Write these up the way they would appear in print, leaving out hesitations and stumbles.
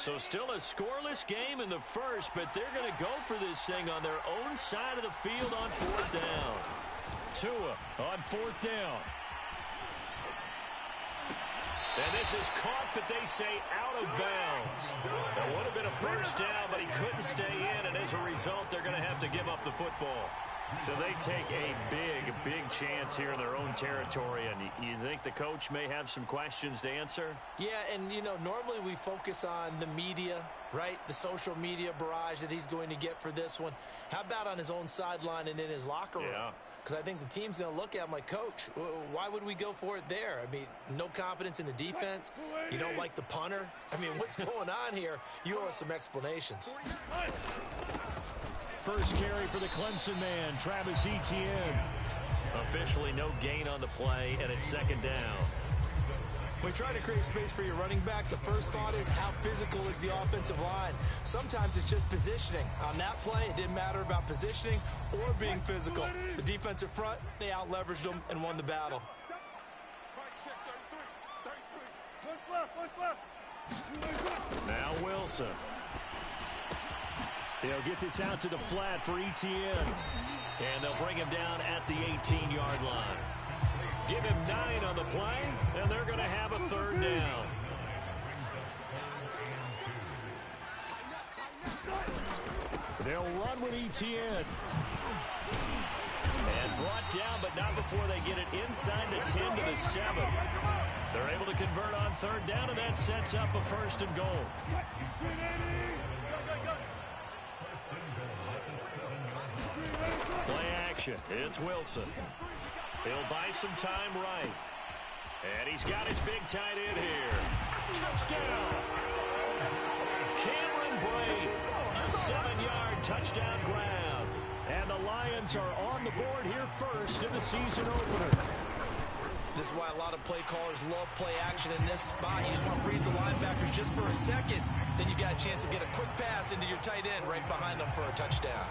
So still a scoreless game in the first, but they're going to go for this thing on their own side of the field on fourth down. Tua on fourth down. And this is caught, but they say out of bounds. That would have been a first down, but he couldn't stay in, and as a result, they're going to have to give up the football. So they take a big chance here in their own territory, and you think the coach may have some questions to answer? Yeah, and, you know, normally we focus on the media, right? The social media barrage that he's going to get for this one. How about on his own sideline and in his locker room? Yeah. Because I think the team's going to look at him like, Coach, why would we go for it there? I mean, no confidence in the defense. You don't like the punter. I mean, what's going on here? You owe us some explanations. First carry for the Clemson man, Travis Etienne. Officially no gain on the play, and it's second down. When trying to create space for your running back, the first thought is how physical is the offensive line. Sometimes it's just positioning. On that play, it didn't matter about positioning or being physical. The defensive front, they out-leveraged them and won the battle. Now Wilson. They'll get this out to the flat for Etienne. And they'll bring him down at the 18-yard line. Give him 9 on the play, and they're going to have a third down. They'll run with Etienne. And brought down, but not before they get it inside the 10 to the 7. They're able to convert on third down, and that sets up a first and goal. Play action. It's Wilson. He'll buy some time right. And he's got his big tight end here. Touchdown! Cameron Brate, a 7-yard touchdown grab. And the Lions are on the board here first in the season opener. This is why a lot of play callers love play action in this spot. You just want to freeze the linebackers just for a second. Then you got a chance to get a quick pass into your tight end right behind them for a touchdown.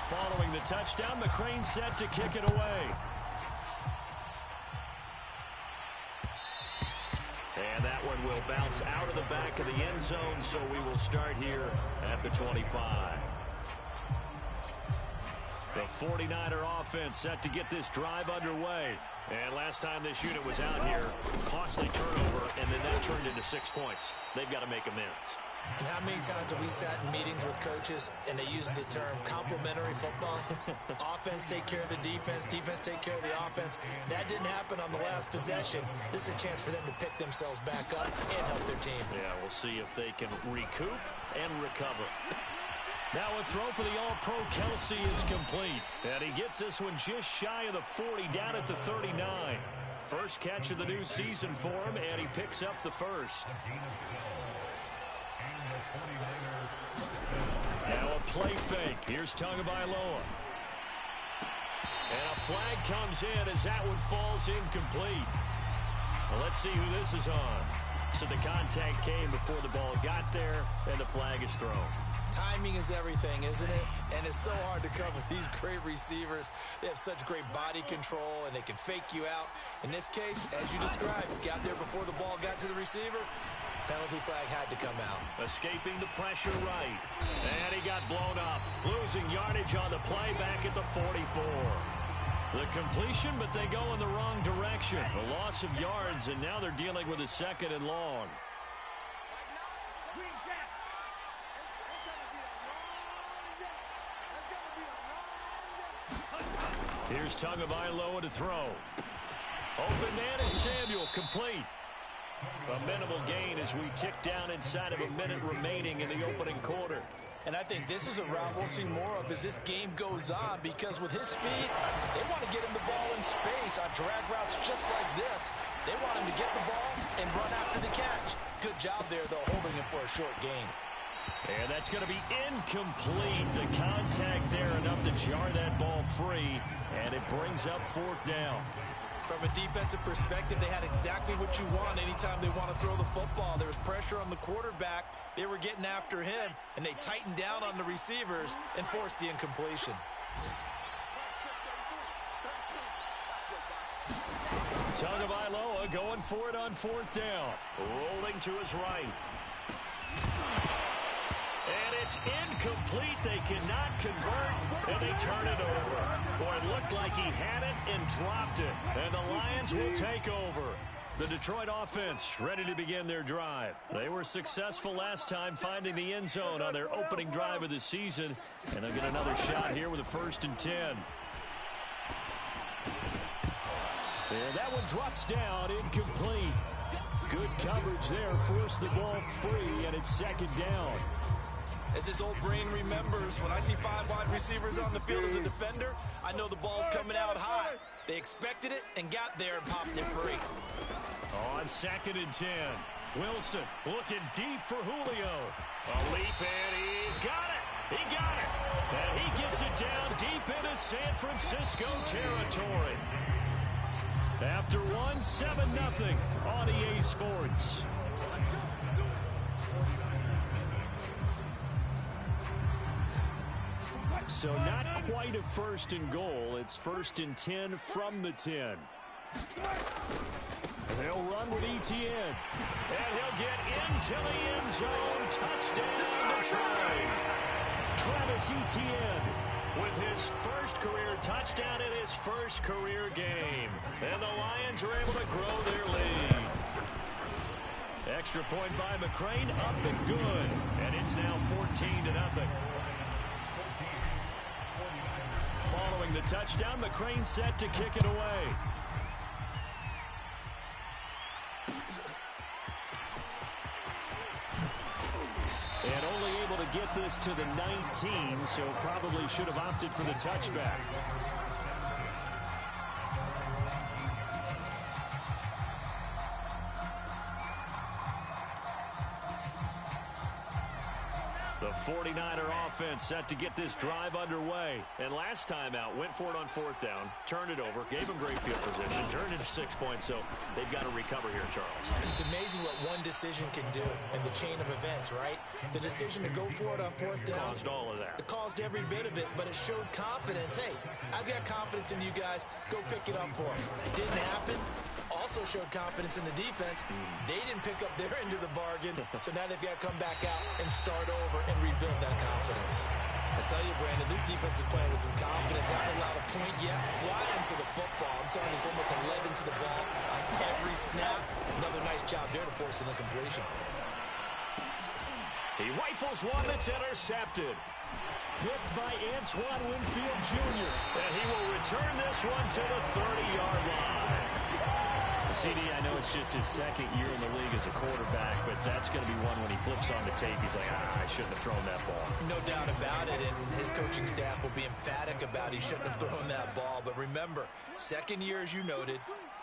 Following the touchdown, McCrane set to kick it away. And that one will bounce out of the back of the end zone, so we will start here at the 25. The 49er offense set to get this drive underway. And last time this unit was out here, costly turnover, and then that turned into 6 points. They've got to make amends. And how many times have we sat in meetings with coaches and they use the term complementary football? Offense take care of the defense, defense take care of the offense. That didn't happen on the last possession. This is a chance for them to pick themselves back up and help their team. Yeah, we'll see if they can recoup and recover. Now a throw for the All-Pro Kelsey is complete. And he gets this one just shy of the 40, down at the 39. First catch of the new season for him, and he picks up the first. Now a play fake. Here's Tagovailoa. And a flag comes in as that one falls incomplete. Well, let's see who this is on. So the contact came before the ball got there, and the flag is thrown. Timing is everything, isn't it? And it's so hard to cover these great receivers. They have such great body control, and they can fake you out. In this case, as you described, got there before the ball got to the receiver. Penalty flag had to come out. Escaping the pressure right. And he got blown up. Losing yardage on the play back at the 44. The completion, but they go in the wrong direction. A loss of yards, and now they're dealing with a second and long. Here's Tagovailoa to throw. Open man is Samuel, complete. A minimal gain as we tick down inside of a minute remaining in the opening quarter. And I think this is a route we'll see more of as this game goes on, because with his speed, they want to get him the ball in space on drag routes just like this. They want him to get the ball and run after the catch. Good job there, though, holding him for a short gain. And that's going to be incomplete. The contact there enough to jar that ball free, and it brings up fourth down. From a defensive perspective, they had exactly what you want anytime they want to throw the football. There was pressure on the quarterback. They were getting after him, and they tightened down on the receivers and forced the incompletion. Tagovailoa going for it on 4th down. Rolling to his right. And it's incomplete. They cannot convert, and they turn it over. Boy, it looked like he had it and dropped it. And the Lions will take over. The Detroit offense ready to begin their drive. They were successful last time finding the end zone on their opening drive of the season. And they'll get another shot here with a 1st and 10. And that one drops down, incomplete. Good coverage there, forced the ball free, and it's 2nd down. As his old brain remembers, when I see 5 wide receivers on the field as a defender, I know the ball's coming out high. They expected it and got there and popped it free. On 2nd and 10, Wilson looking deep for Julio. A leap, and he's got it. He got it. And he gets it down deep into San Francisco territory. After 7-0 on EA Sports. So not quite a 1st and goal. It's 1st and 10 from the 10. They'll run with Etienne. And he'll get into the end zone. Touchdown, Detroit. Travis Etienne with his 1st career touchdown in his 1st career game. And the Lions are able to grow their lead. Extra point by McCrane, up and good. And it's now 14-0. Following the touchdown, McCrane set to kick it away. And only able to get this to the 19, so probably should have opted for the touchback. The 49er offense set to get this drive underway. And last time out, went for it on 4th down, turned it over, gave him great field position, turned it to 6 points, so they've got to recover here, Charles. It's amazing what one decision can do in the chain of events, right? The decision to go for it on 4th down. Caused all of that. It caused every bit of it, but it showed confidence. Hey, I've got confidence in you guys. Go pick it up for them. It didn't happen. Also showed confidence in the defense. They didn't pick up their end of the bargain, so now they've got to come back out and start over and rebuild that confidence. I tell you, Brandon, this defense is playing with some confidence. They haven't allowed a point yet. Flying to the football. I'm telling you, it's almost 11 to the ball on every snap. Another nice job there to force an incompletion. He rifles one that's intercepted. Picked by Antoine Winfield Jr. And he will return this one to the 30-yard line. CD, I know it's just his 2nd year in the league as a quarterback, but that's going to be one when he flips on the tape. He's like, I shouldn't have thrown that ball. No doubt about it, and his coaching staff will be emphatic about he shouldn't have thrown that ball. But remember, 2nd year, as you noted,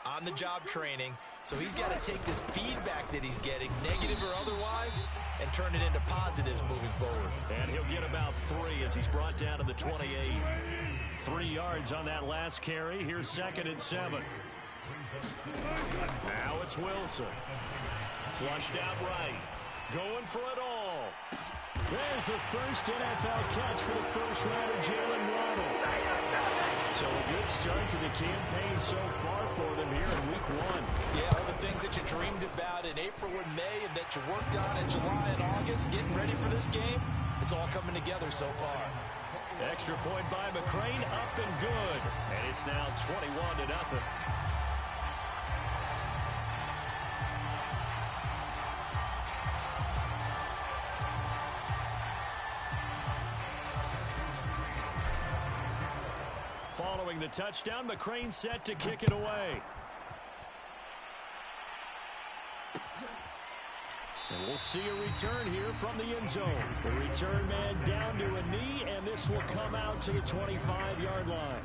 on-the-job training, so he's got to take this feedback that he's getting, negative or otherwise, and turn it into positives moving forward. And he'll get about 3 as he's brought down to the 28. 3 yards on that last carry. Here's 2nd and 7. Now it's Wilson. Flushed out right. Going for it all. There's the first NFL catch for the first-rounder, Jalen Waddle. So a good start to the campaign so far for them here in Week 1. Yeah, all the things that you dreamed about in April and May and that you worked on in July and August, getting ready for this game, it's all coming together so far. Extra point by McCrane, up and good. And it's now 21-0. Following the touchdown, McCrane set to kick it away. And we'll see a return here from the end zone. The return man down to a knee, and this will come out to the 25-yard line.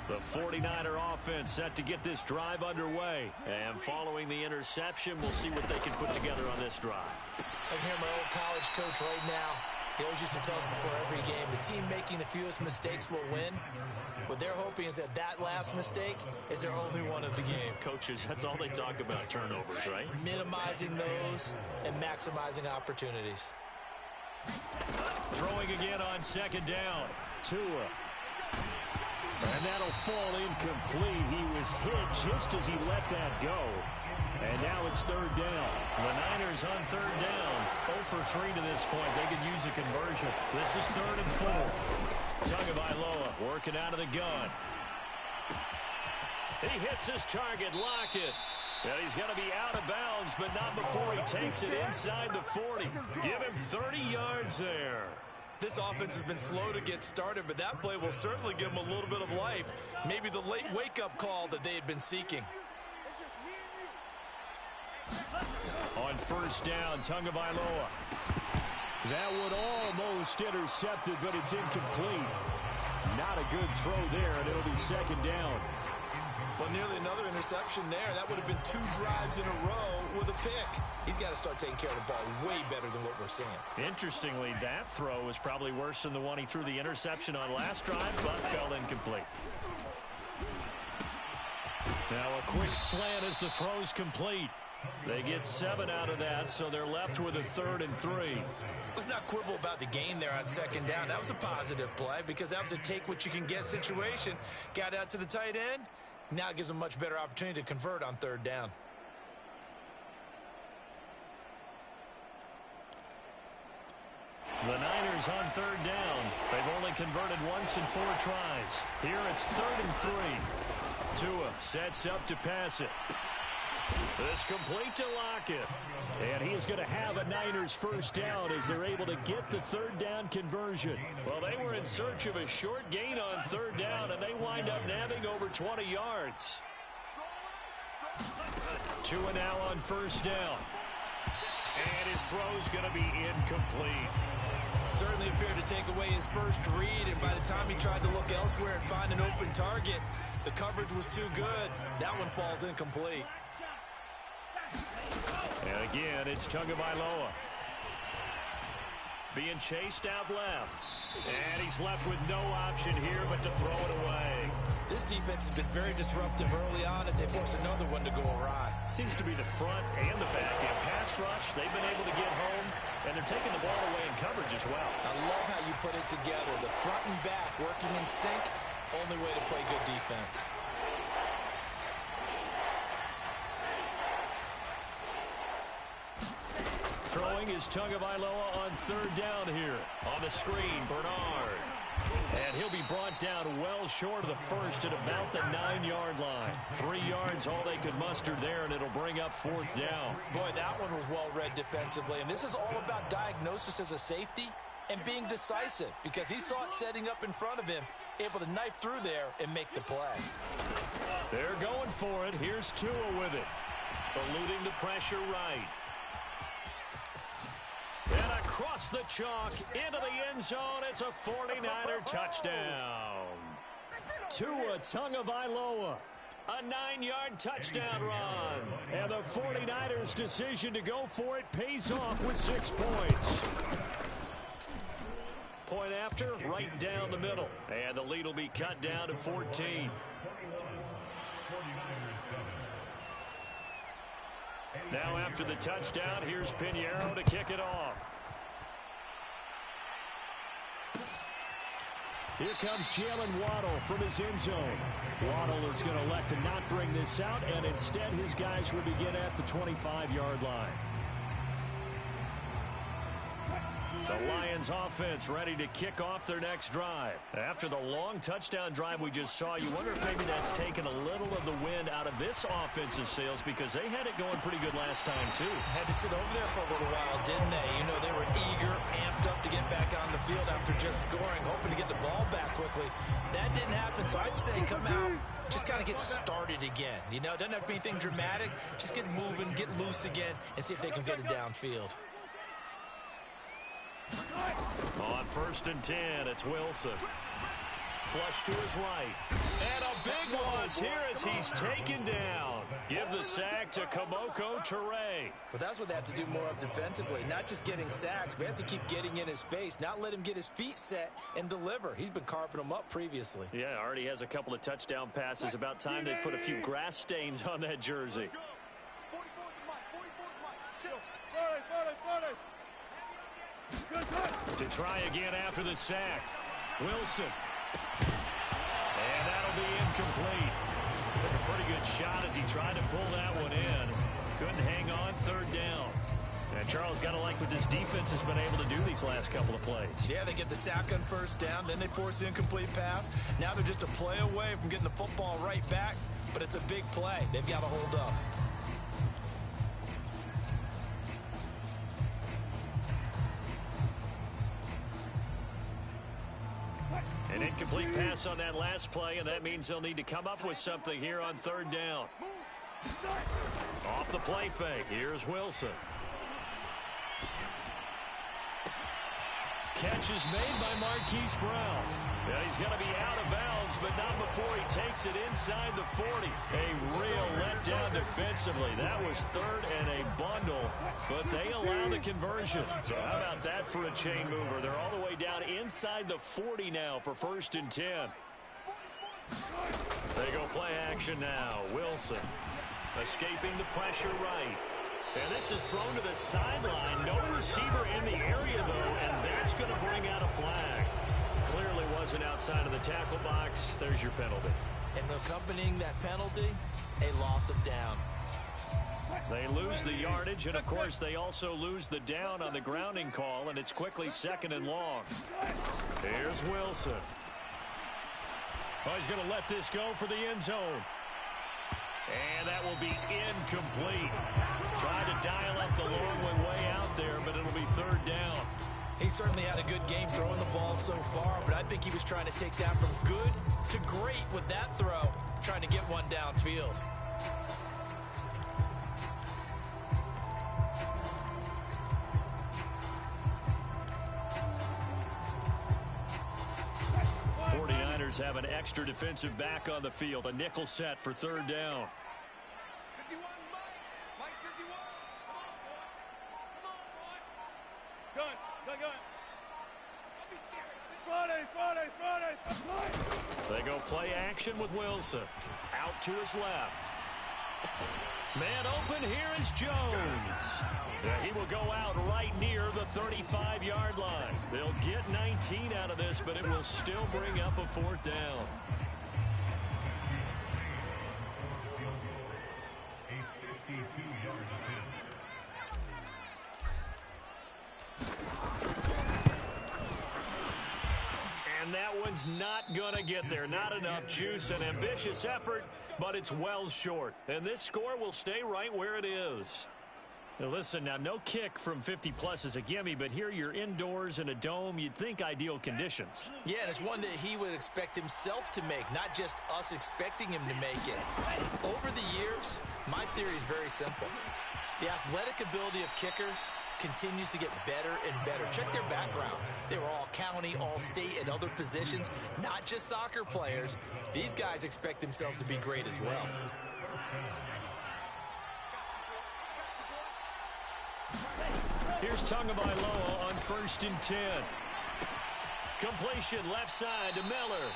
The 49er offense set to get this drive underway. And following the interception, we'll see what they can put together on this drive. I can hear my old college coach right now. He always used to tell us before every game, the team making the fewest mistakes will win. What they're hoping is that that last mistake is their only one of the game. Coaches, that's all they talk about, turnovers, right? Minimizing those and maximizing opportunities. Throwing again on second down. Tua. And that'll fall incomplete. He was hit just as he let that go. And now it's third down. The Niners on third down. 0 for 3 to this point. They could use a conversion. This is 3rd and 4. Tagovailoa working out of the gun. He hits his target. Lockett. And he's going to be out of bounds, but not before he takes it inside the 40. Give him 30 yards there. This offense has been slow to get started, but that play will certainly give them a little bit of life. Maybe the late wake-up call that they had been seeking. On first down, Tagovailoa. That would almost intercept it, but it's incomplete. Not a good throw there, and it'll be second down. Well, nearly another interception there. That would have been 2 drives in a row with a pick. He's got to start taking care of the ball way better than what we're seeing. Interestingly, that throw was probably worse than the one he threw the interception on last drive, but fell incomplete. Now a quick slant as the throw's complete. They get 7 out of that, so they're left with a 3rd and 3. Let's not quibble about the gain there on second down. That was a positive play because that was a take-what-you-can-get situation. Got out to the tight end. Now it gives them a much better opportunity to convert on third down. The Niners on third down. They've only converted once in 4 tries. Here it's 3rd and 3. Tua sets up to pass it. This complete to Lockett. And he is going to have a Niners first down as they're able to get the third down conversion. Well, they were in search of a short gain on third down, and they wind up nabbing over 20 yards. Tua now on first down. And his throw's going to be incomplete. Certainly appeared to take away his first read, and by the time he tried to look elsewhere and find an open target, the coverage was too good. That one falls incomplete. And again, it's Tagovailoa. Being chased out left. And he's left with no option here but to throw it away. This defense has been very disruptive early on as they force another one to go awry. Seems to be the front and the back. In pass rush, they've been able to get home, and they're taking the ball away in coverage as well. I love how you put it together. The front and back working in sync, only way to play good defense. Throwing is Tagovailoa on third down here. On the screen, Bernard. And he'll be brought down well short of the first at about the 9-yard line. 3 yards, all they could muster there, and it'll bring up 4th down. Boy, that one was well read defensively. And this is all about diagnosis as a safety and being decisive because he saw it setting up in front of him, able to knife through there and make the play. They're going for it. Here's Tua with it. Eluding the pressure right. And across the chalk, into the end zone, it's a 49er touchdown. Tua Tagovailoa, a 9-yard touchdown run. And the 49ers' decision to go for it pays off with 6 points. Point after, right down the middle. And the lead will be cut down to 14. Now after the touchdown, here's Pinheiro to kick it off. Here comes Jalen Waddle from his end zone. Waddle is going to elect to not bring this out, and instead his guys will begin at the 25-yard line. The Lions offense ready to kick off their next drive. After the long touchdown drive we just saw, you wonder if maybe that's taken a little of the wind out of this offensive sails because they had it going pretty good last time too. Had to sit over there for a little while, didn't they? You know, they were eager, amped up to get back on the field after just scoring, hoping to get the ball back quickly. That didn't happen, so I'd say come out, just kind of get started again. You know, it doesn't have to be anything dramatic. Just get moving, get loose again, and see if they can get it downfield. On 1st and 10, it's Wilson. Flush to his right. And a big loss here as he's taken down. Give the sack to Kamoko Toure. Well, that's what they have to do more of defensively. Not just getting sacks. We have to keep getting in his face. Not let him get his feet set and deliver. He's been carving them up previously. Yeah, already has a couple of touchdown passes. About time they put a few grass stains on that jersey. To try again after the sack. Wilson. And that'll be incomplete. Took a pretty good shot as he tried to pull that one in. Couldn't hang on, third down. And Charles, got to like what this defense has been able to do these last couple of plays. Yeah, they get the sack on first down, then they force the incomplete pass. Now they're just a play away from getting the football right back, but it's a big play. They've got to hold up. An incomplete pass on that last play, and that means they'll need to come up with something here on third down. Off the play fake, here's Wilson. Catch is made by Marquise Brown. Yeah, he's going to be out of bounds, but not before he takes it inside the 40. A real letdown defensively. That was third and a bundle, but they allow the conversion. So how about that for a chain mover? They're all the way down inside the 40 now for 1st and 10. They go play action now. Wilson escaping the pressure right. And this is thrown to the sideline. No receiver in the area, though, and that's going to bring out a flag. Clearly wasn't outside of the tackle box. There's your penalty. And accompanying that penalty, a loss of down. They lose the yardage, and, of course, they also lose the down on the grounding call, and it's quickly 2nd and long. Here's Wilson. Oh, he's going to let this go for the end zone. And that will be incomplete. Tried to dial up the long way out there, but it'll be 3rd down. He certainly had a good game throwing the ball so far, but I think he was trying to take that from good to great with that throw, trying to get one downfield. Have an extra defensive back on the field. A nickel set for 3rd down. 51, Mike 51. Come on, boy. Gun. Don't be scared. Friday. They go play action with Wilson. Out to his left. Man open, here is Jones. Yeah, he will go out right near the 35-yard line. They'll get 19 out of this, but it will still bring up a 4th down. And that one's not going to get there. Not enough juice. An ambitious effort, but it's well short. And this score will stay right where it is. Now listen, now no kick from 50-plus is a gimme, but here you're indoors in a dome. You'd think ideal conditions. Yeah, and it's one that he would expect himself to make, not just us expecting him to make it. Over the years, my theory is very simple. The athletic ability of kickers continues to get better and better. Check their backgrounds. They were all county, all state, and other positions, not just soccer players. These guys expect themselves to be great as well. Here's Tagovailoa on 1st and 10. Completion left side to Miller.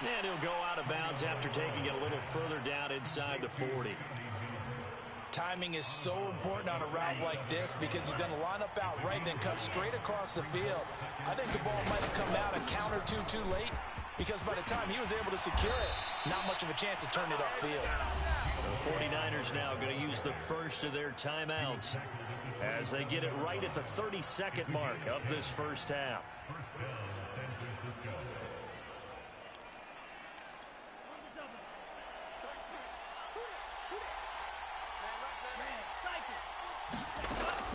And he'll go out of bounds after taking it a little further down inside the 40. Timing is so important on a route like this because he's going to line up out right and then cut straight across the field. I think the ball might have come out a count or two too late because by the time he was able to secure it, not much of a chance to turn it upfield. The 49ers now going to use the first of their timeouts as they get it right at the 32nd mark of this first half.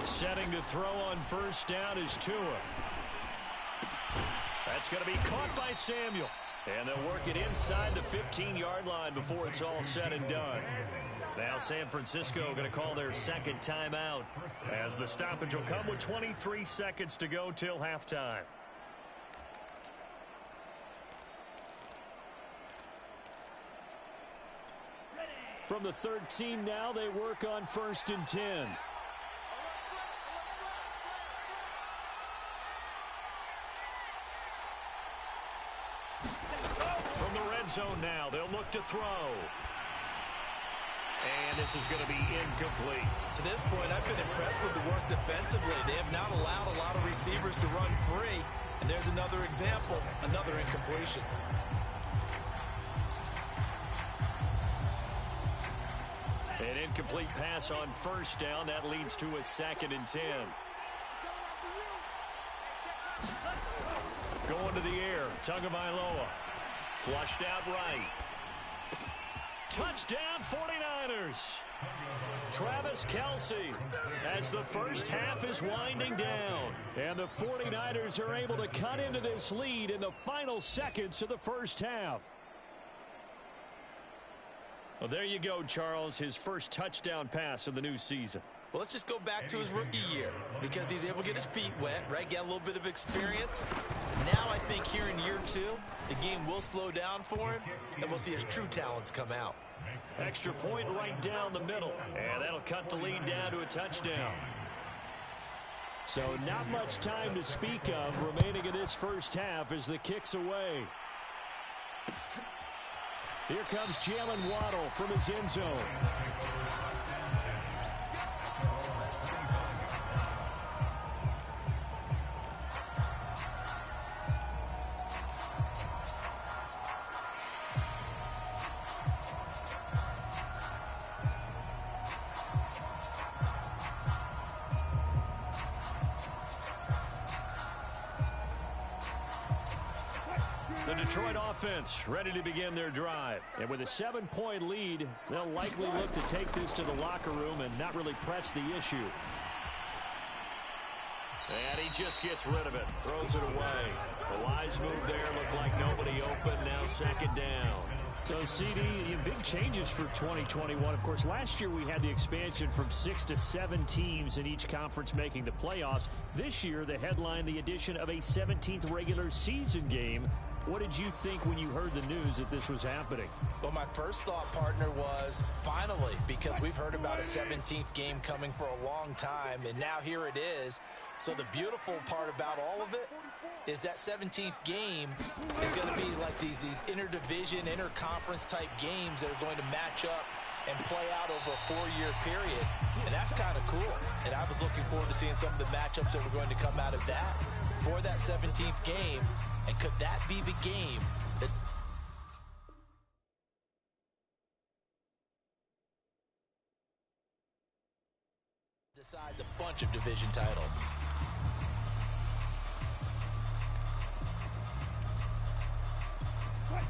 Setting to throw on 1st down is Tua. That's going to be caught by Samuel. And they'll work it inside the 15-yard line before it's all said and done. Now San Francisco going to call their 2nd timeout as the stoppage will come with 23 seconds to go till halftime. From the 13 now, they work on 1st and 10. From the red zone now, they'll look to throw. And this is going to be incomplete. To this point, I've been impressed with the work defensively. They have not allowed a lot of receivers to run free. And there's another example, another incompletion. An incomplete pass on first down. That leads to a 2nd and 10. Going to the air. Tagovailoa. Flushed out right. Touchdown 49ers. Travis Kelce as the first half is winding down. And the 49ers are able to cut into this lead in the final seconds of the first half. Well, there you go, Charles. His first touchdown pass of the new season. Well, let's just go back to his rookie year because he's able to get his feet wet, right? Get a little bit of experience. Now I think here in year 2, the game will slow down for him, and we'll see his true talents come out. Extra point right down the middle, and that'll cut the lead down to a touchdown. So not much time to speak of remaining in this first half as the kick's away. Here comes Jalen Waddle from his end zone. The Detroit offense ready to begin their drive. And with a 7-point lead, they'll likely look to take this to the locker room and not really press the issue. And he just gets rid of it. Throws it away. The wise move there. Looked like nobody open. Now 2nd down. So, CD, big changes for 2021. Of course, last year we had the expansion from 6 to 7 teams in each conference making the playoffs. This year, the headline, the addition of a 17th regular season game. What did you think when you heard the news that this was happening? Well, my first thought, partner, was finally, because we've heard about a 17th game coming for a long time, and now here it is. So the beautiful part about all of it is that 17th game is going to be like these interdivision, interconference type games that are going to match up and play out over a 4-year period. And that's kind of cool. And I was looking forward to seeing some of the matchups that were going to come out of that for that 17th game. And could that be the game that decides a bunch of division titles? Hey,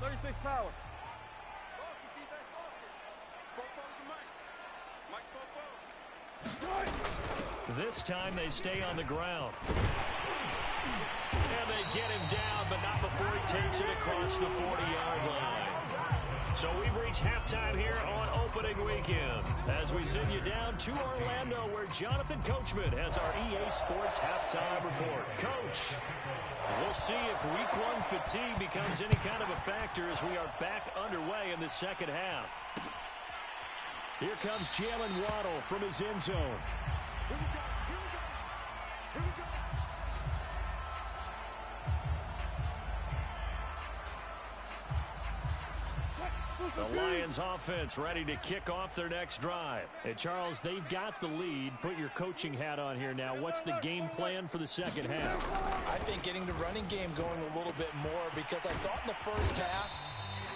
36 power. Focus, defense, focus. Mike, This time they stay on the ground. And they get him down, but not before he takes it across the 40-yard line. So we've reached halftime here on opening weekend as we send you down to Orlando where Jonathan Coachman has our EA Sports halftime report. Coach, we'll see if week 1 fatigue becomes any kind of a factor as we are back underway in the second half. Here comes Jalen Waddle from his end zone. Here we go. Here we go. The Lions offense ready to kick off their next drive. Hey, Charles, they've got the lead. Put your coaching hat on here now. What's the game plan for the second half? I think getting the running game going a little bit more because I thought in the first half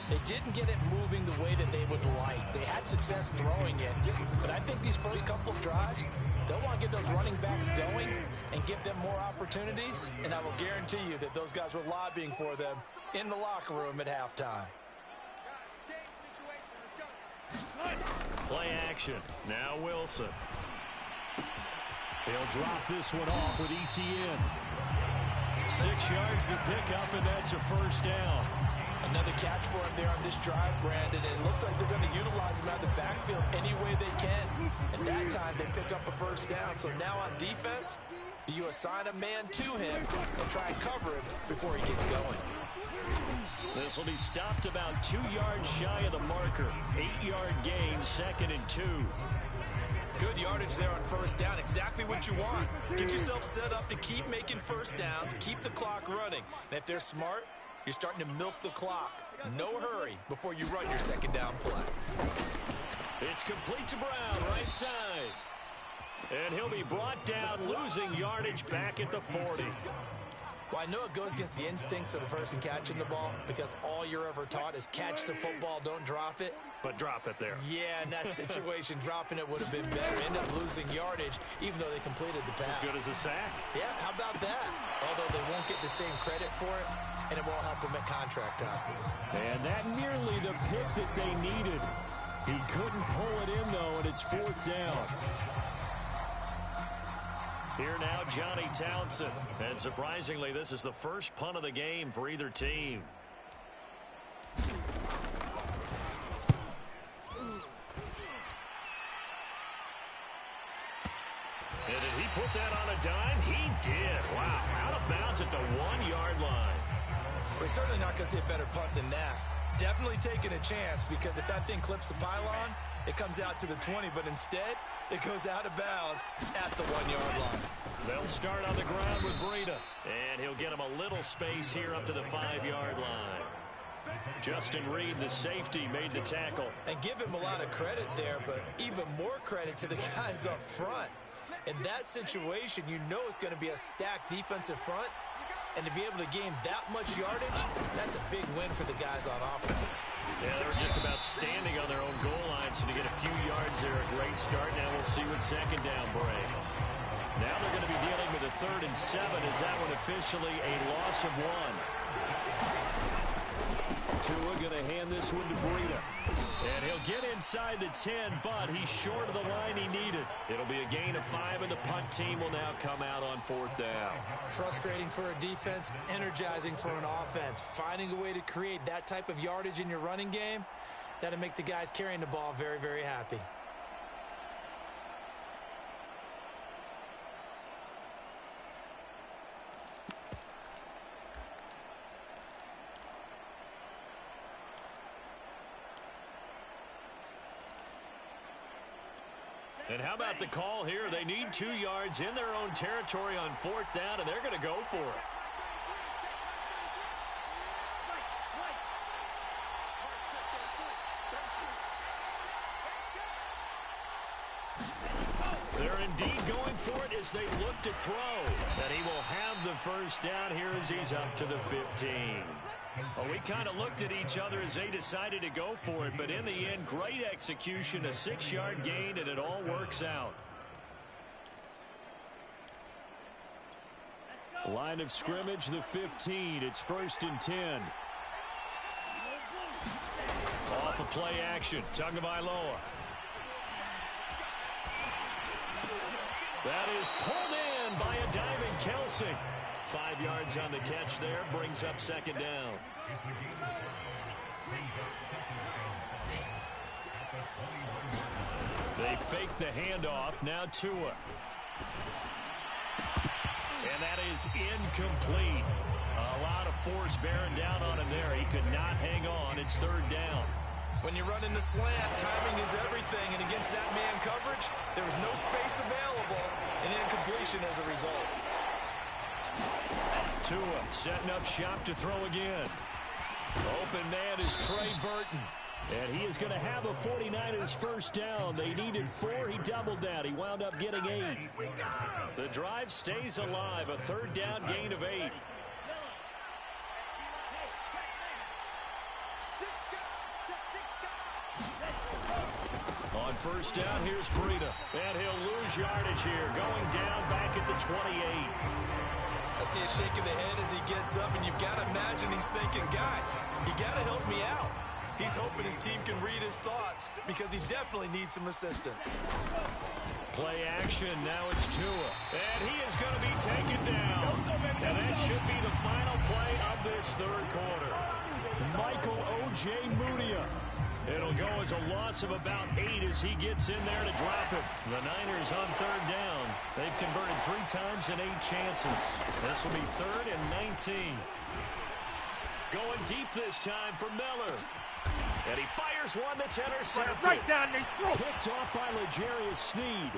they didn't get it moving the way that they would like. They had success throwing it, but I think these first couple of drives, they'll want to get those running backs going and give them more opportunities, and I will guarantee you that those guys were lobbying for them in the locker room at halftime. Play action. Now Wilson. They'll drop this one off with ETN. 6 yards to pick up, and that's a first down. Another catch for him there on this drive, Brandon. And it looks like they're going to utilize him out of the backfield any way they can. And that time they pick up a first down. So now on defense, do you assign a man to him and try and cover him before he gets going? This will be stopped about 2 yards shy of the marker. 8-yard gain, 2nd and 2. Good yardage there on first down. Exactly what you want. Get yourself set up to keep making first downs, keep the clock running. And if they're smart, You're starting to milk the clock. No hurry before you run your second down play. It's complete to Brown, right side. And he'll be brought down, losing yardage back at the 40. Well, I know it goes against the instincts of the person catching the ball because all you're ever taught is catch the football, don't drop it. But drop it there. Yeah, in that situation, dropping it would have been better. End up losing yardage, even though they completed the pass. As good as a sack. Yeah, how about that? Although they won't get the same credit for it, and it won't help them at contract time. And that nearly the pick that they needed. He couldn't pull it in, though, and it's 4th down. Here now, Johnny Townsend. And surprisingly, this is the first punt of the game for either team. And did he put that on a dime? He did. Wow, out of bounds at the 1-yard line. We're certainly not going to see a better punt than that. Definitely taking a chance because if that thing clips the pylon, it comes out to the 20, but instead, it goes out of bounds at the 1-yard line. They'll start on the ground with Breida, and he'll get him a little space here up to the 5-yard line. Justin Reed, the safety, made the tackle. And give him a lot of credit there, but even more credit to the guys up front. In that situation, you know it's going to be a stacked defensive front, and to be able to gain that much yardage, that's a big win for the guys on offense. Yeah, they were just about standing on their own goal line, so to get a few yards there, a great start. Now we'll see what second down brings. Now they're going to be dealing with a 3rd and 7. Is that one officially a loss of 1? Tua going to hand this one to Breida. And he'll get inside the 10, but he's short of the line he needed. It'll be a gain of 5, and the punt team will now come out on 4th down. Frustrating for a defense, energizing for an offense. Finding a way to create that type of yardage in your running game, that'll make the guys carrying the ball very, very happy. And how about the call here? They need 2 yards in their own territory on 4th down, and they're going to go for it. They're indeed going for it as they look to throw. And he will have the first down here as he's up to the 15. Well, we kind of looked at each other as they decided to go for it, but in the end, great execution, a 6-yard gain, and it all works out. Line of scrimmage, the 15. It's 1st and 10. Off of play action, Tagovailoa. That is pulled in by a diving Kelsey. 5 yards on the catch there, brings up second down. They fake the handoff, now Tua. And that is incomplete. A lot of force bearing down on him there. He could not hang on. It's 3rd down. When you run in the slant, timing is everything, and against that man coverage, there was no space available, and incompletion as a result. Tua setting up shop to throw again. Open man is Trey Burton. And he is going to have a 49ers first down. They needed 4. He doubled that. He wound up getting 8. The drive stays alive. A 3rd down gain of 8. On first down, here's Breida. And he'll lose yardage here. Going down back at the 28. I see a shake of the head as he gets up, and you've got to imagine he's thinking, guys, you got to help me out. He's hoping his team can read his thoughts because he definitely needs some assistance. Play action. Now it's Tua. And he is going to be taken down. And that should be the final play of this 3rd quarter. Michael O.J. Mudia. It'll go as a loss of about 8 as he gets in there to drop it. The Niners on 3rd down. They've converted 3 times in 8 chances. This will be 3rd and 19. Going deep this time for Miller. And he fires one that's intercepted. Right down the throat. Picked off by L'Jarius Sneed.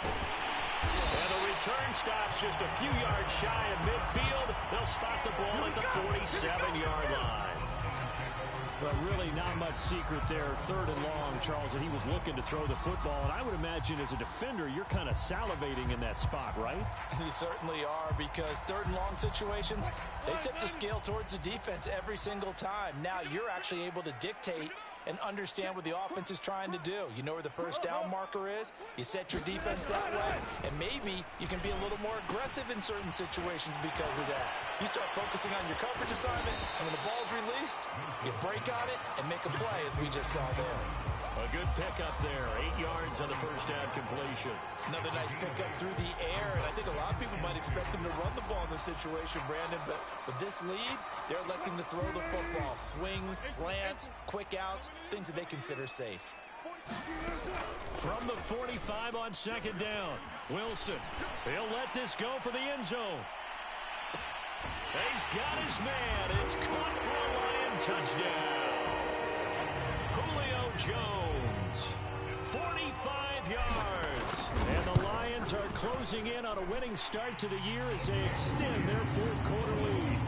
And the return stops just a few yards shy of midfield. They'll spot the ball at the 47-yard line. Well, really not much secret there. 3rd and long, Charles, and he was looking to throw the football. And I would imagine as a defender, you're kind of salivating in that spot, right? You certainly are, because 3rd and long situations, they tip the scale towards the defense every single time. Now you're actually able to dictate and understand what the offense is trying to do. You know where the first down marker is. You set your defense that way, and maybe you can be a little more aggressive in certain situations because of that. You start focusing on your coverage assignment, and when the ball's released, you break on it and make a play, as we just saw there. A good pickup there. 8 yards on the first down completion. Another nice pickup through the air, and I think a lot of people might expect them to run the ball in this situation, Brandon, but this lead, they're electing to throw the football. Swings, slants, quick outs, things that they consider safe. From the 45 on 2nd down, Wilson. He'll let this go for the end zone. He's got his man. It's caught for a Lion touchdown. Julio Jones, 45 yards. And the Lions are closing in on a winning start to the year as they extend their 4th quarter lead.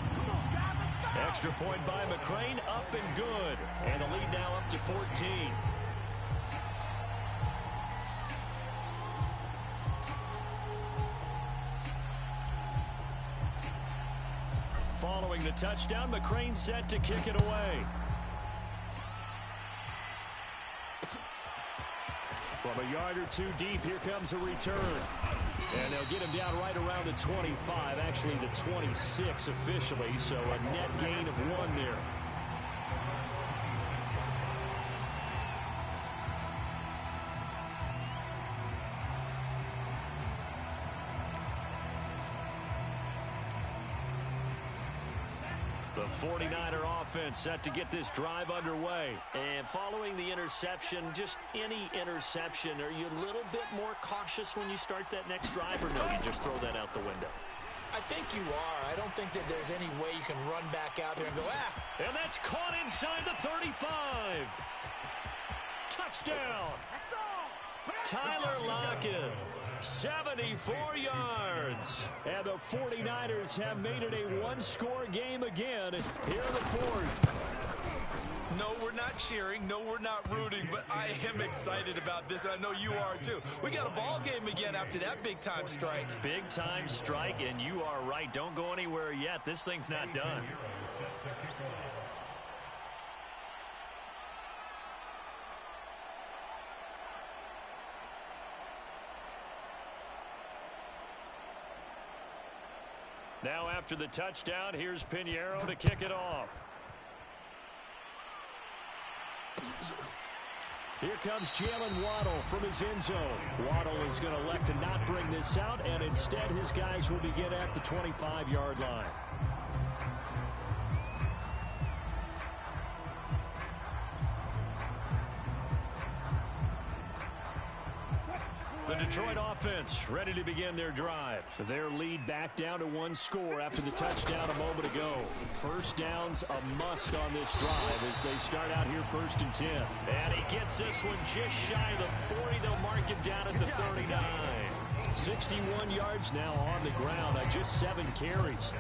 Extra point by McCrane, up and good. And the lead now up to 14. Following the touchdown, McCrane set to kick it away. From a yard or two deep, here comes a return. And they'll get him down right around the 25, actually the 26 officially, so a net gain of 1 there. The 49er offense set to get this drive underway. And following the interception, just any interception, are you a little bit more cautious when you start that next drive, or no, you just throw that out the window? I think you are. I don't think that there's any way you can run back out there and go, And that's caught inside the 35. Touchdown. Tyler Lockett. 74 yards. And the 49ers have made it a one-score game again here in the 4th. No, we're not cheering. No, we're not rooting. But I am excited about this. I know you are, too. We got a ball game again after that big-time strike. Big-time strike, and you are right. Don't go anywhere yet. This thing's not done. Now after the touchdown, here's Pinheiro to kick it off. Here comes Jalen Waddle from his end zone. Waddle is going to elect to not bring this out, and instead his guys will begin at the 25-yard line. The Detroit offense ready to begin their drive. Their lead back down to 1 score after the touchdown a moment ago. First down's a must on this drive as they start out here 1st and 10. And he gets this one just shy of the 40. They'll mark him down at the 39. 61 yards now on the ground on just 7 carries.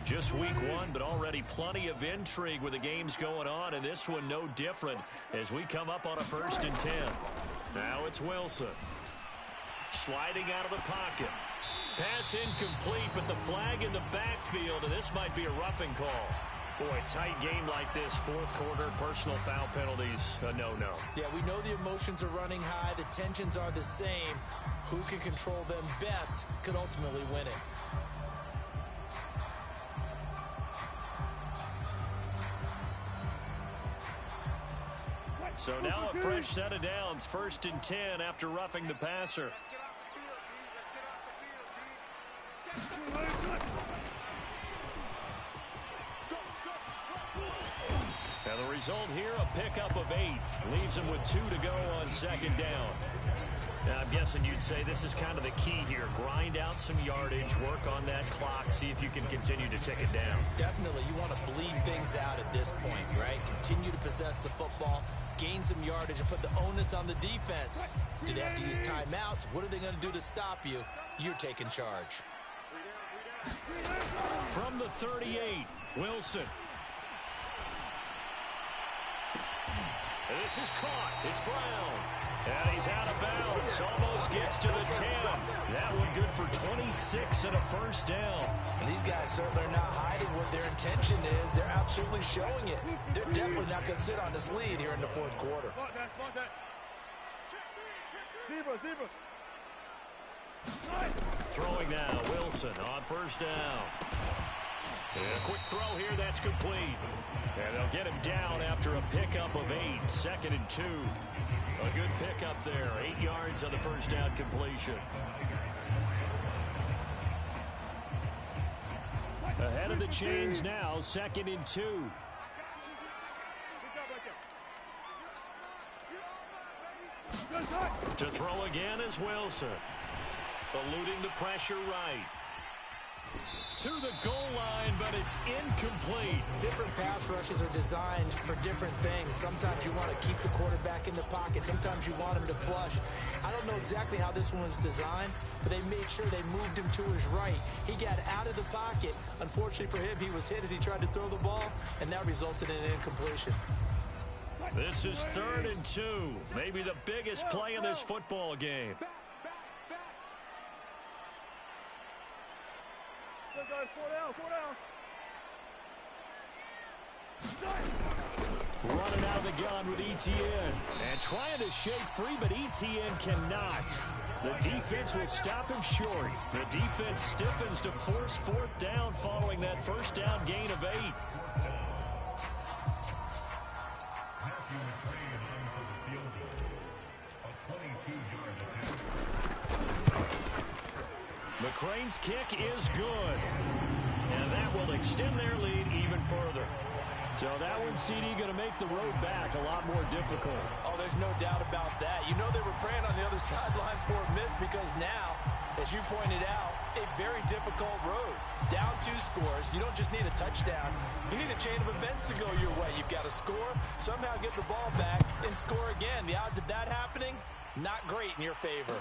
Just week 1, but already plenty of intrigue with the games going on, and this one no different as we come up on a 1st and 10. Now it's Wilson. Sliding out of the pocket. Pass incomplete, but the flag in the backfield, and this might be a roughing call. Boy, tight game like this, 4th quarter, personal foul penalties, a no-no. Yeah, we know the emotions are running high. The tensions are the same. Who can control them best could ultimately win it. So now a fresh set of downs, 1st and 10 after roughing the passer. And the result here, a pickup of 8. Leaves him with 2 to go on 2nd down. Now, guessing you'd say this is kind of the key here. Grind out some yardage, work on that clock, see if you can continue to tick it down. Definitely, you want to bleed things out at this point, right? Continue to possess the football, gain some yardage, and put the onus on the defense. Do they have to use timeouts? What are they going to do to stop you? You're taking charge. From the 38, Wilson. This is caught. It's Brown. And he's out of bounds. Almost gets to the 10. That one good for 26 and a first down. And these guys certainly are not hiding what their intention is. They're absolutely showing it. They're definitely not going to sit on this lead here in the fourth quarter. Throwing now, Wilson on first down. And a quick throw here, that's complete. And they'll get him down after a pickup of 8, 2nd and 2. A good pickup there, 8 yards on the first down completion. Ahead of the chains now, 2nd and 2. To throw again is Wilson. Eluding the pressure right. To the goal line, but it's incomplete. Different pass rushes are designed for different things. Sometimes you want to keep the quarterback in the pocket. Sometimes you want him to flush. I don't know exactly how this one was designed, but they made sure they moved him to his right. He got out of the pocket. Unfortunately for him, he was hit as he tried to throw the ball, and that resulted in an incompletion. This is 3rd and 2. Maybe the biggest play in this football game. Running out of the gun with Etienne. And trying to shake free, but Etienne cannot. The defense will stop him short. The defense stiffens to force 4th down following that first down gain of 8. McCrane's kick is good. And that will extend their lead even further. So that one, CD, going to make the road back a lot more difficult. Oh, there's no doubt about that. You know they were praying on the other sideline for a miss because now, as you pointed out, a very difficult road. Down 2 scores. You don't just need a touchdown. You need a chain of events to go your way. You've got to score, somehow get the ball back, and score again. The odds of that happening, not great in your favor.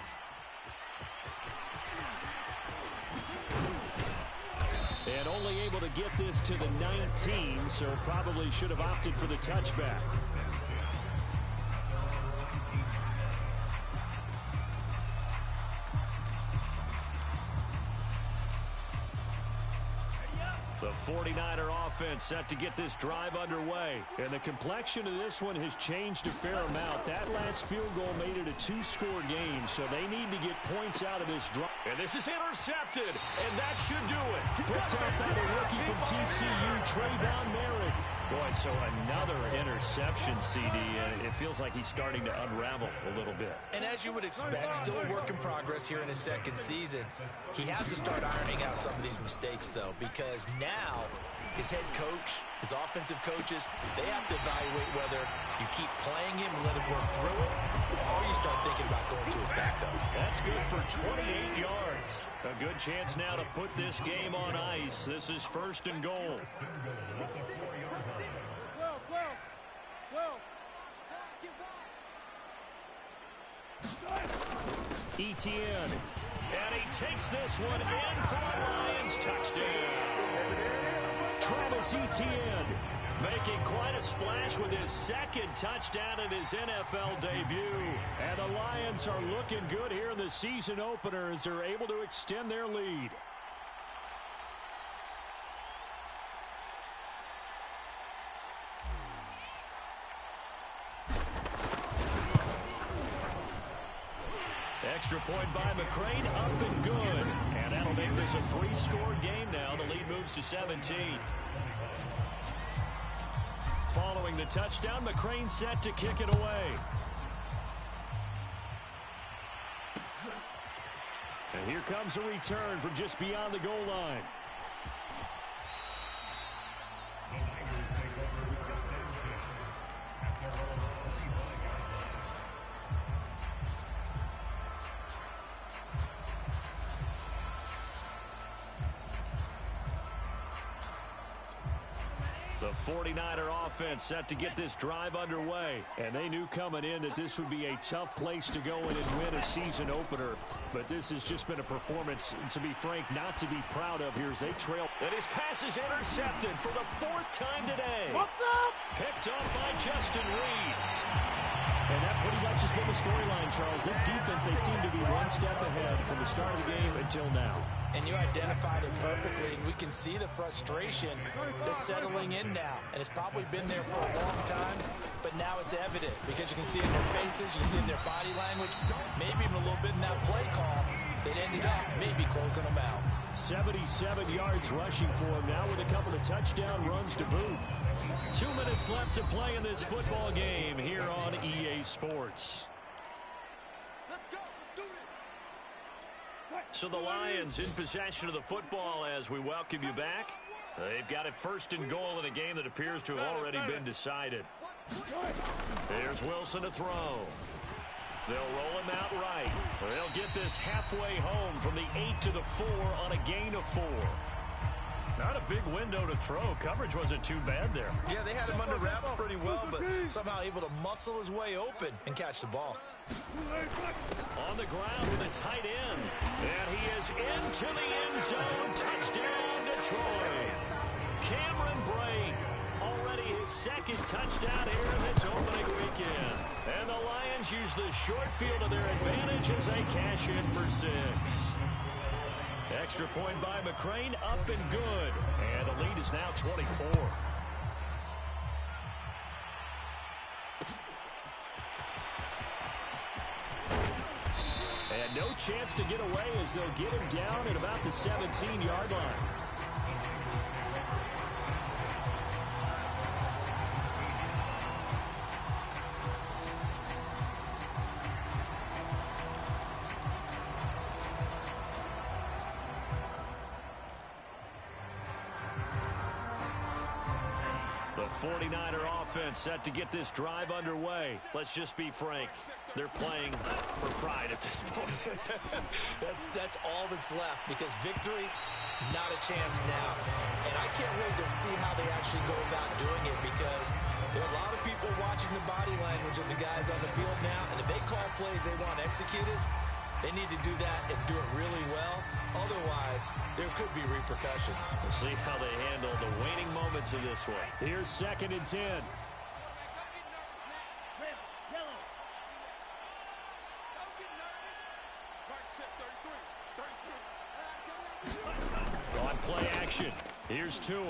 And only able to get this to the 19, so probably should have opted for the touchback. The 49er offense set to get this drive underway. And the complexion of this one has changed a fair amount. That last field goal made it a 2-score game, so they need to get points out of this drive. And this is intercepted, and that should do it. Picked up by the rookie from TCU, Trayvon Merrick. Boy, so another interception, CD, and it feels like he's starting to unravel a little bit. And as you would expect, still a work in progress here in his 2nd season. He has to start ironing out some of these mistakes, though, because now his head coach, his offensive coaches, they have to evaluate whether you keep playing him and let him work through it, or you start thinking about going to his backup. That's good for 28 yards. A good chance now to put this game on ice. This is 1st and goal. Etienne. And he takes this one in for a Lions touchdown. Travis Etienne making quite a splash with his 2nd touchdown in his NFL debut. And the Lions are looking good here in the season opener as they're able to extend their lead. Extra point by McCrane, up and good. And that'll make this a 3-score game now. The lead moves to 17. Following the touchdown, McCrane set to kick it away. And here comes a return from just beyond the goal line. The 49er offense set to get this drive underway. And they knew coming in that this would be a tough place to go in and win a season opener. But this has just been a performance, to be frank, not to be proud of here as they trail. And his pass is intercepted for the 4th time today. What's up? Picked off by Justin Reed. And that pretty much has been the storyline, Charles. This defense, they seem to be one step ahead from the start of the game until now. And you identified it perfectly, and we can see the frustration that's settling in now. And it's probably been there for a long time, but now it's evident because you can see it in their faces, you can see it in their body language, maybe even a little bit in that play call that ended up maybe closing them out. 77 yards rushing for him now with a couple of touchdown runs to boot. 2 minutes left to play in this football game here on EA Sports. Let's go. Let's do this. So the Lions in possession of the football as we welcome you back. They've got it 1st and goal in a game that appears to have already been decided. There's Wilson to throw. They'll roll him out right. They'll get this halfway home from the 8 to the 4 on a gain of 4. Not a big window to throw. Coverage wasn't too bad there. Yeah, they had him under wraps pretty well, but somehow able to muscle his way open and catch the ball. On the ground with a tight end. And he is into the end zone. Touchdown, Detroit. Cameron Brate, already his 2nd touchdown here in this opening weekend. And the Lions use the short field to their advantage as they cash in for 6. Extra point by McCrane, up and good. And the lead is now 24. And no chance to get away as they'll get him down at about the 17-yard line. The 49er offense set to get this drive underway. Let's just be frank. They're playing for pride at this point. That's all that's left because victory, not a chance now. And I can't wait to see how they actually go about doing it because there are a lot of people watching the body language of the guys on the field now. And if they call plays they want executed, they need to do that and do it really well. Otherwise, there could be repercussions. We'll see how they handle the waning moments of this one. Here's 2nd and 10. On play action, here's Tua.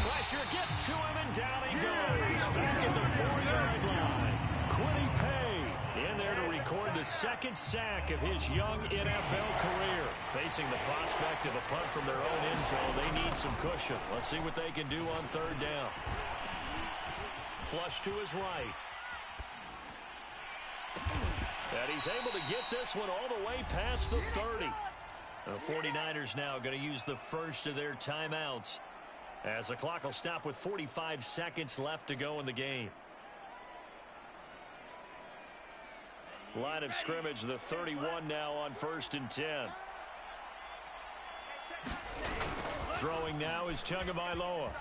Pressure gets to him, and down he goes. Back at the 4-yard line. Quiddy Pay in there to record the 2nd sack of his young NFL career. Facing the prospect of a punt from their own end zone, they need some cushion. Let's see what they can do on 3rd down. Flush to his right. And he's able to get this one all the way past the 30. The 49ers now going to use the first of their timeouts as the clock will stop with 45 seconds left to go in the game. Line of scrimmage, the 31 now on 1st and 10. Throwing now is Tagovailoa.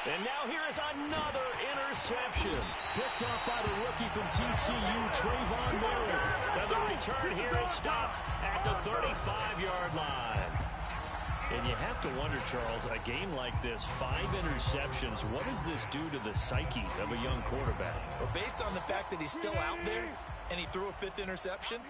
And now here is another interception. Picked off by the rookie from TCU, Trayvon Merritt. And the return here is stopped at the 35-yard line. And you have to wonder, Charles, a game like this, 5 interceptions, what does this do to the psyche of a young quarterback? Well, based on the fact that he's still out there and he threw a 5th interception,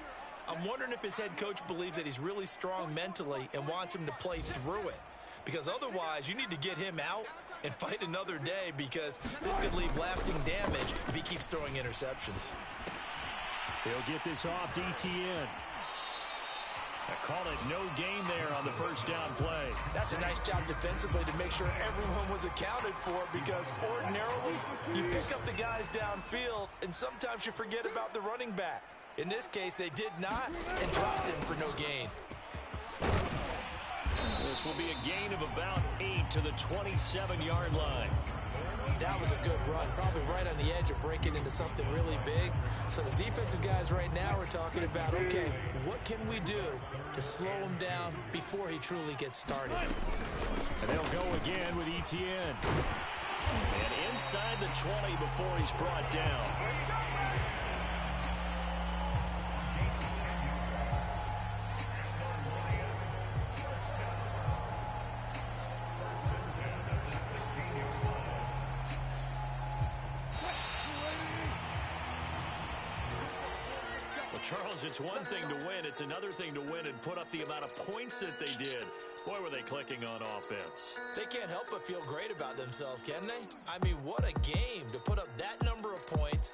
I'm wondering if his head coach believes that he's really strong mentally and wants him to play through it. Because otherwise, you need to get him out and fight another day because this could leave lasting damage if he keeps throwing interceptions. He'll get this off to Etienne. I call it no gain there on the 1st down play. That's a nice job defensively to make sure everyone was accounted for because ordinarily you pick up the guys downfield and sometimes you forget about the running back. In this case, they did not and dropped him for no gain. This will be a gain of about 8 to the 27-yard line. That was a good run, probably right on the edge of breaking into something really big. So the defensive guys right now are talking about, okay, what can we do to slow him down before he truly gets started? And they'll go again with Etienne. And inside the 20 before he's brought down. Charles, it's one thing to win. It's another thing to win and put up the amount of points that they did. Boy, were they clicking on offense. They can't help but feel great about themselves, can they? I mean, what a game.